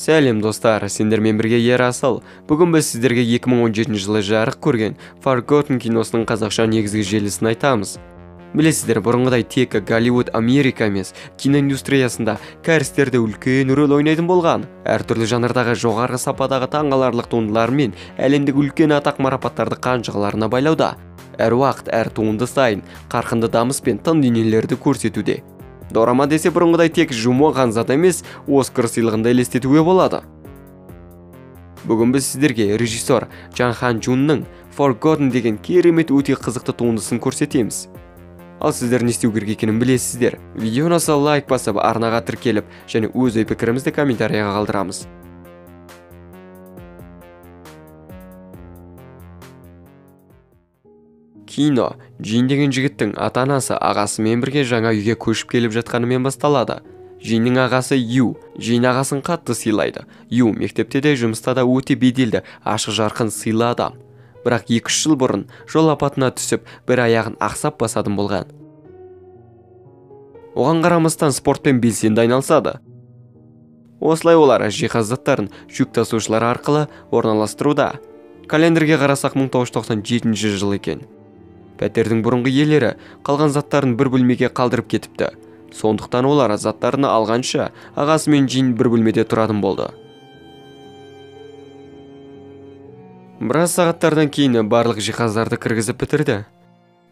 Сәлем достар, сендермен бірге Ерасыл. Бүгін біз сіздерге 2017 жылы жарық көрген Forgotten киносының қазақша негізгі желісін айтамыз. Білесіздер, бұрынғыдай тек Голливуд Америка емес, киноиндустриясында кәрістерді үлкен рөл ойнайтын болған. Әртүрлі жанрдағы жоғары сападағы таңғаларлық туындылармен әлемдік үлкен атақ марапаттарды қанжығаларына байлауда. Әр уақыт, әр туынды сайын қарқынды дамыс пен тың дүниелерді көрсетуде. Дорама десе бұрынғыдай тек Жумо Ғанзат емес, Оскар сыйлығында елестетуге болады. Бүгін біз сіздерге режиссер Чан Хан Чжунның Forgotten деген керемет өте қызықты туындысын көрсетеміз. Ал сіздер не істеу керек екенін білесіздер. Видеоны лайк басып, арнаға тіркеліп, және өз ой пікірімізді комментарияға қалдырамыз. Кино Джин деген жігіттің ата-анасы ағасымен бірге жаңа үйге көшіп келіп жатқанымен басталады. Джиннің ағасы Ю. Джин ағасын қатты сыйлайды. Ю мектепте де жұмыста да өте беделді, ашық жарқын сыйлы адам. Бірақ 2-3 жыл бұрын жол апатына түсіп, бір аяғын ақсап басадым болған. Оған қарамастан спортпен белсенді айналысады. Осылай олар жиһаз заттарын жүк тасушылар арқылы орналастыруда. Календарге қарасақ 1997 жыл екен. Пәтердің бұрынғы иелері қалған заттарын бір бөлмеге қалдырып кетіпті. Сондықтан олар заттарына алғанша ағасы мен Джин бір бөлмеде тұратын болды. Біраз сағаттардан кейін барлық жиһаздарды кіргізіп бітірді.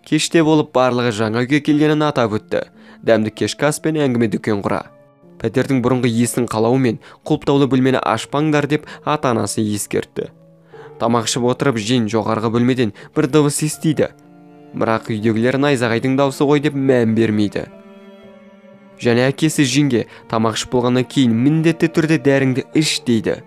Кеште болып барлығы жаңа үйге келгенін атап өтті. Дәмді кешкі ас пен әңгіме дүкен құра. Пәтердің бұрынғы иесінің қалауымен құлыптаулы бөлмені ашпаңдар деп ата-анасы ескертті. Тамақ ішіп отырып Джин жоғарғы бөлмеден бір дыбыс естиді. Бірақ үйдегілер найзағайдың даусы ғой деп мән бермейді. Және әкесі Джинге тамақ ішіп болғаннан кейін міндетті түрде дәріңді іш дейді.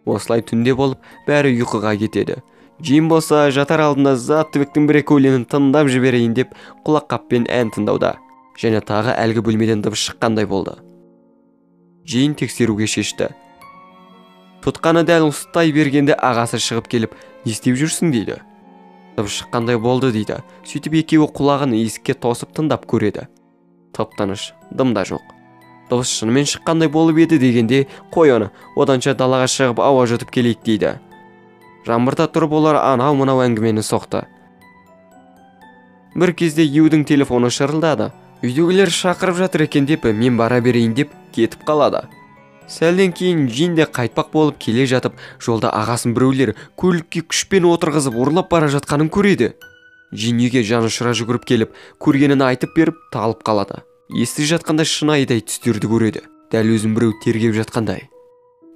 Осылай түнде болып бәрі ұйқыға кетеді. Джин болса жатар алдында Заттыбектің бір-екі өлеңін тыңдап жіберейін деп құлаққаппен ән тыңдауда. Және тағы әлгі бөлмеден дыбыс шыққандай болды. Джин тексеруге шешті. Тұтқаны дәл ұстай бергенде ағасы шығып келіп, не істеп жүрсің дейді. Дыбыс шыққандай болды дейді. Сөйтіп екеуі құлағын есікке тосып тыңдап көреді. Тып-тыныш, дымда жоқ. Дыбыс шынымен шыққандай болып еді дегенде, қой оны, оданша далаға шығып ауа жұтып келейік дейді. Жаңбырда тұрып олар анау-мынау әңгімені соқты. Бір кезде Юдің телефоны шырылдады. Үйдегілер шақырып жатыр екен деп, мен бара берейін деп кетіп қалады. Сәлден кейін Джин де қайтпақ болып келе жатып, жолда ағасын біреулер көлікке күшпен отырғызып ұрлап бара жатқанын көреді. Джин үйге жаны ұшыра жүгіріп келіп, көргенін айтып беріп, талып қалады. Естіп жатқанда шынайыдай түстерді көреді. Дәл өзін біреу тергеп жатқандай.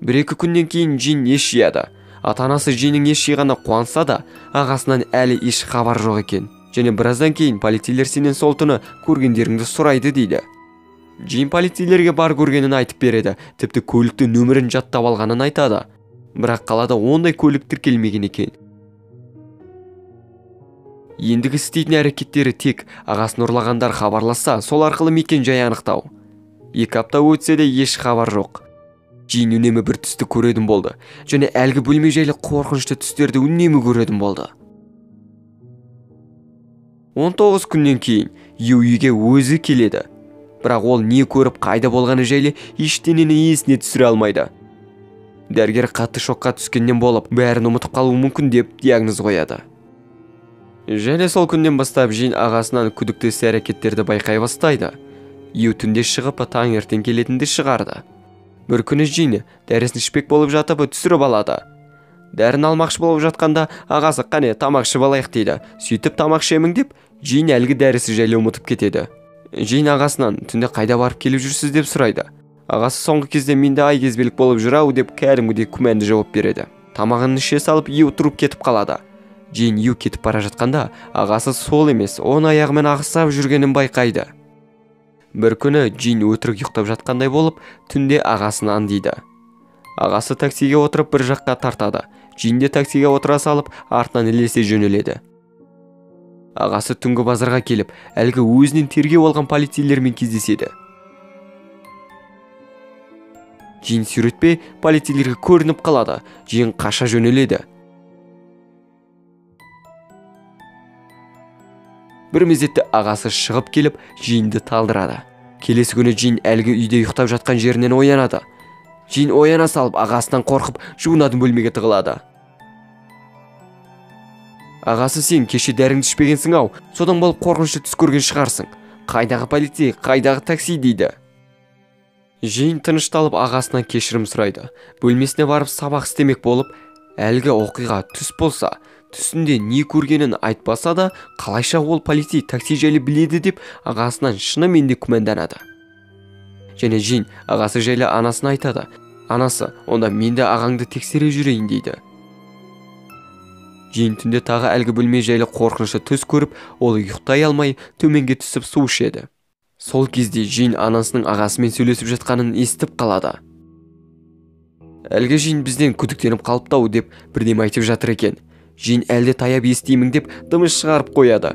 1-2 күннен кейін Джин еш жияды. Ата-анасы Джиннің еш жиғанына қуанса да, ағасынан әлі еш хабар жоқ екен. Және біраздан кейін полицейлер сенен сол түні көргендеріңді сұрайды дейді. Джин полицейлерге бар көргенін айтып береді, тіпті көлікті нөмірін жаттап алғанын айтады. Бірақ қалада ондай көлік тіркелмеген екен. Ендігі істейтін әрекеттері тек ағасын ұрлағандар хабарласса, сол арқылы мекен жай анықтау. 2 апта өтсе де еш хабар жоқ. Джин үнемі бір түсті көретін болды, және әлгі бөлме жайлы қорқынышты түстерді үнемі көретін болды. 19 күннен кейін Ю үйге өзі келеді. Бірақ ол не көріп қайда болғаны жайлы ештеңені есіне түсіре алмайды. Дәрігер қатты шокқа түскеннен болып, бәрін ұмытып қалуы мүмкін деп диагноз қояды. Және сол күннен бастап Джин ағасынан күдікті іс-әрекеттерді байқай бастайды. Ю түнде шығып, таңертең келетінді шығарды. Бір күні Джин дәрісін ішпек болып жатып түсіріп алады. Дәрін алмақшы болып жатқанда ағасы қане тамақ ішіп алайық дейді. Сөйтіп тамақ ішемін деп, Джин әлгі дәрісі жайлы ұмытып кетеді. Джин ағасынан түнде қайда барып келіп жүрсіз деп сұрайды. Ағасы соңғы кезде менде ай кезбелік болып жүрау деп кәдімгідей күмәнді жауап береді. Тамағын іше салып Ю тұрып кетіп қалады. Джин Ю кетіп бара жатқанда ағасы сол емес, оны аяғымен ағысап жүргенін байқайды. Бір күні Джин өтірік ұйықтап жатқандай болып, түнде ағасын аңдиды. Ағасы таксиге отырып бір жаққа тартады. Джин де таксиге отыра салып, артынан ілесе жөнеледі. Ағасы түнгі базарға келіп, әлгі өзінен тергеу алған полицейлермен кездеседі. Джин сүретпей полицейлерге көрініп қалады. Джин қаша жөнеледі. Бір мезетте ағасы шығып келіп, Джинді талдырады. Келесі күні Жин әлгі үйде ұйықтап жатқан жерінен оянады. Жин ояна салып ағасынан қорқып жуынатын бөлмеге тығылады. Ағасы, сен кеше дәріңді ішпегенсің ау, содан болып қорқынышты түс көрген шығарсың. Қайдағы полицей, қайдағы такси дейді. Жин тынышталып ағасынан кешірім сұрайды. Бөлмесіне барып сабақ істемек болып, әлгі оқиға түс болса, түсінде не көргенін айтпаса да, қалайша ол полицей такси жайлы біледі деп ағасынан шынымен де күмәнданады. Және Жин ағасы жайлы анасына айтады. Анасы, онда мен де ағаңды тексере жүрейін дейді. Жин түнде тағы әлгі бөлме жайлы қорқынышты түс көріп, ол ұйықтай алмай төменге түсіп су ішеді. Сол кезде Жин анасының ағасымен сөйлесіп жатқанын естіп қалады. Әлгі Жин бізден күдіктеніп қалыптау деп бірдеме айтып жатыр екен. Жин әлде таяп естимін деп дымыс шығарып қояды.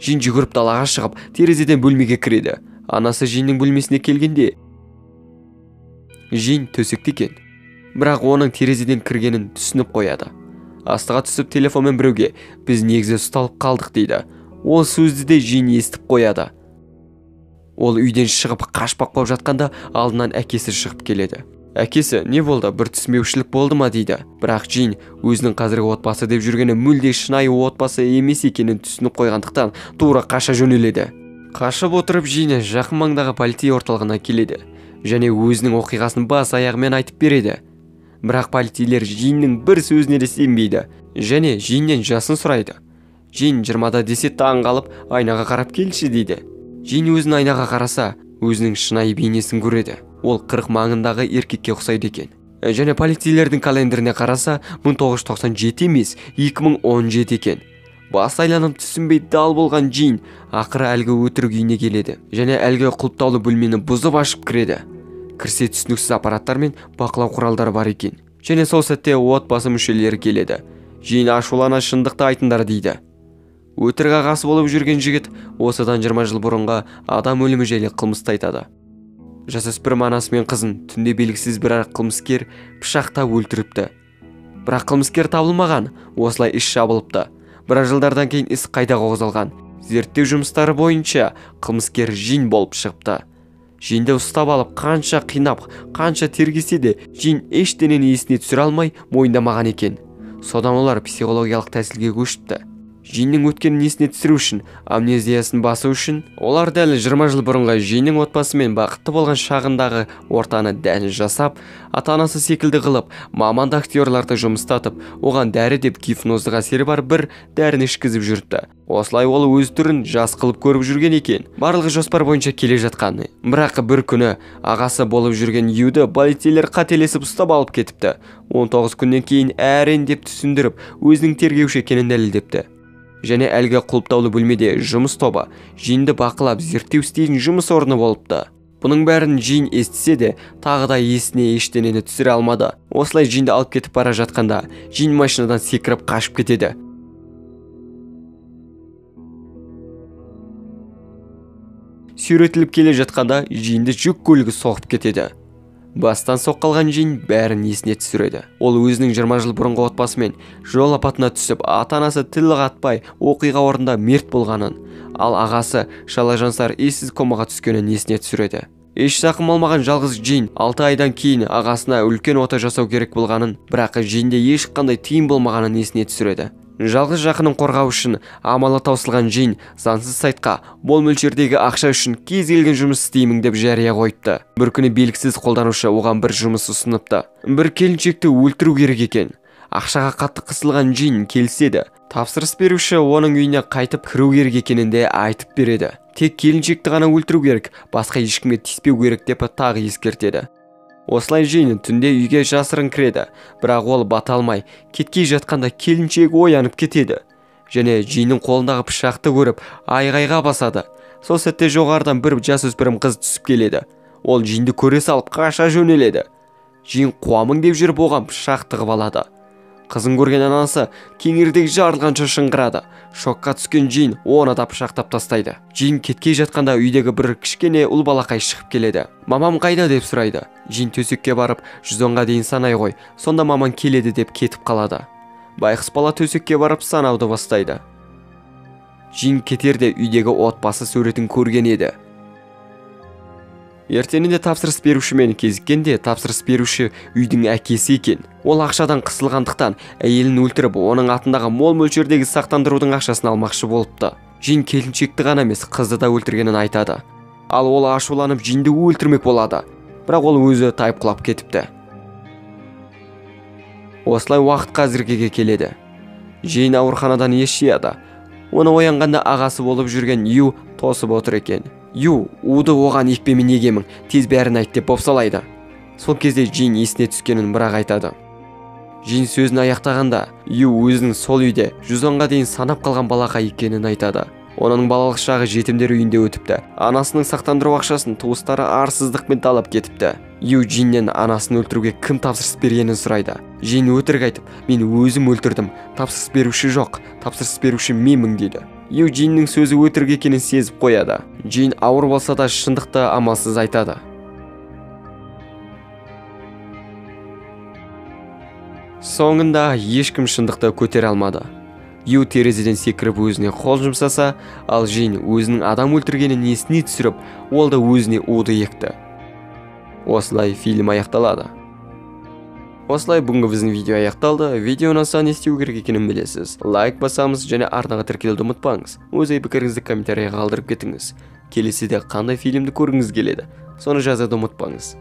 Жин жүгіріп далаға шығып, терезеден бөлмеге кіреді. Анасы Жиннің бөлмесіне келгенде Жин төсекте екен. Бірақ оның терезеден кіргенін түсініп қояды. Астыға түсіп телефонмен біреуге біз негізі ұсталып қалдық дейді. Ол сөзді де Жин естіп қояды. Ол үйден шығып қашпақ болып жатқанда алдынан әкесі шығып келеді. Әкесі, не болды, бір түсінбеушілік болды ма дейді. Бірақ Жин өзінің қазіргі отбасы деп жүргені мүлде шынайы отбасы емес екенін түсініп қойғандықтан тура қаша жөнеледі. Қашып отырып Жин жақын маңдағы полицей орталығына келеді және өзінің оқиғасын бас аяғымен айтып береді. Бірақ полицейлер Жиннің бір сөзіне де сенбейді және Жиннен жасын сұрайды. Жин 20-да десе таң қалып айнаға қарап келші дейді. Жин өзін айнаға қараса, өзінің шынайы бейнесін көреді. Ол 40 маңындағы еркекке ұқсайды екен. Және полицейлердің календаріне қараса, 1997 емес, 2017 екен. Бас айланып түсінбей дал болған Жин ақыры әлгі өтірік үйіне келеді және әлгі құлыптаулы бөлмені бұзып ашып кіреді. Кірсе түсініксіз аппараттар мен бақылау құралдары бар екен. Және сол сәтте отбасы мүшелері келеді. Жин ашулана шындықты айтыңдар дейді. Өтірік ағасы болып жүрген жігіт осыдан 20 жыл бұрынға адам өлімі жайлы қылмысты айтады. Жасөспірім анасы мен қызын түнде белгісіз бір қылмыскер пышақтап өлтіріпті. Бірақ қылмыскер табылмаған, осылай іс жабылыпты. Біраз жылдардан кейін іс қайта қозғалған. Зерттеу жұмыстары бойынша қылмыскер Жин болып шығыпты. Жинді ұстап алып, қанша қинап, қанша тергесе де, Жин ештеңені есіне түсіре алмай мойындамаған екен. Содан олар психологиялық тәсілге көшіпті. Жиннің өткенін есіне түсіру үшін, амнезиясын басу үшін, олар дәл 20 жыл бұрынғы Жиннің отбасымен бақытты болған шағындағы ортаны дәл жасап, ата-анасы секілді қылып, маманды актерларды жұмыстатып, оған дәрі деп гипноздық әсері бар бір дәріні ішкізіп жүрді. Осылай ол өз түрін жас қылып көріп жүрген екен. Барлығы жоспар бойынша келе жатқан. Бірақ бір күні ағасы болып жүрген Юды полицейлер қателесіп ұстап алып кетіпті. 19 күннен кейін әрен деп түсіндіріп, өзінің тергеуші екенін дәлелдепті. Және әлгі құлыптаулы бөлмеде жұмыс тобы Жинді бақылап зерттеу істейтін жұмыс орны болыпты. Бұның бәрін Жин естісе де, тағы да есіне ештеңені түсіре алмады. Осылай Жинді алып кетіп бара жатқанда, Жин машинадан секіріп қашып кетеді. Сүйретіліп келе жатқанда Жинді жүк көлігі соғып кетеді. Бастан соққалған Жин бәрін есіне түсіреді. Ол өзінің 20 жыл бұрынғы отбасымен жол апатына түсіп, ата-анасы тіл қатпай оқиға орнында мерт болғанын, ал ағасы шала жансар ессіз комаға түскенін есіне түсіреді. Еш зақым алмаған жалғыз Жин 6 айдан кейін ағасына үлкен ота жасау керек болғанын, бірақ Жинде ешқандай тыйым болмағанын есіне түсіреді. Жалғыз жақынын қорғау үшін амалы таусылған Жин заңсыз сайтқа мол мөлшердегі ақша үшін кез келген жұмыс істеймін деп жария қойыпты. Бір күні белгісіз қолданушы оған бір жұмыс ұсыныпты. Бір келіншекті өлтіру керек екен. Ақшаға қатты қысылған Жин келіседі. Тапсырыс беруші оның үйіне қайтып кіру керек екенін де айтып береді. Тек келіншекті ғана өлтіру керек, басқа ешкімге тиіспеу керек деп тағы ескертеді. Осылай Жин түнде үйге жасырын кіреді, бірақ ол бата алмай, кеткей жатқанда келіншек оянып кетеді. Және Жиннің қолындағы пышақты көріп, айғайға басады. Сол сәтте жоғарыдан бір жасөспірім қыз түсіп келеді. Ол Жинді көре салып қаша жөнеледі. Жин қуамың деп жүріп оған пышақ тығып алады. Қызын көрген анасы кеңірдек жарылғанша шыңғырады. Шокқа түскен Жин оны да пышақтап тастайды. Жин кеткей жатқанда үйдегі бір кішкене ұл балақай шығып келеді. Мамам қайда деп сұрайды. Жин төсекке барып 110-ға дейін санай қой, сонда маман келеді деп кетіп қалады. Байқұс бала төсекке барып санауды бастайды. Жин кетерде үйдегі отбасы суретін көрген еді. Ертеңінде тапсырыс берушімен кезіккенде тапсырыс беруші үйдің әкесі екен. Ол ақшадан қысылғандықтан әйелін өлтіріп, оның атындағы мол мөлшердегі сақтандырудың ақшасын алмақшы болыпты. Жин келіншекті ғана емес, қызды да өлтіргенін айтады. Ал ол ашуланып Жинді өлтірмек болады. Бірақ ол өзі тайып құлап кетіпті. Осылай уақыт қазіргеге келеді. Жин ауруханадан ес жияды. Оны оянғанда ағасы болып жүрген Ю тосып отыр екен. Ю, уды оған екпемен егемін, тез бәрін айт деп бопсалайды. Сол кезде Жин есіне түскенін бірақ айтады. Жин сөзін аяқтағанда, Ю өзінің сол үйде 110-ға дейін санап қалған балаға екенін айтады. Оның балалық шағы жетімдер үйінде өтіпті. Анасының сақтандыру ақшасын туыстары арсыздықпен талап кетіпті. Ю Жиннен анасын өлтіруге кім тапсырыс бергенін сұрайды. Жин өтірік айтып, мен өзім өлтірдім, тапсырыс беруші жоқ, тапсырыс беруші менмін дейді. Ю Жиннің сөзі өтірік екенін сезіп қояды. Жин ауыр болса да шындықты амалсыз айтады. Соңында ешкім шындықты көтере алмады. Ю терезеден секіріп өзіне қол жұмсаса, ал Жин өзінің адам өлтіргенін есіне түсіріп, ол да өзіне уды екті. Осылай фильм аяқталады. Осылай бүгінгі біздің видео аяқталды. Видео ұнаса не істеу керек екенін білесіз. Лайк басамыз және арнаға тіркелуді ұмытпаңыз. Өз пікіріңізді комментарийға қалдырып кетіңіз. Келесіде қандай фильмді көргіңіз келеді, соны жазуды ұмытпаңыз.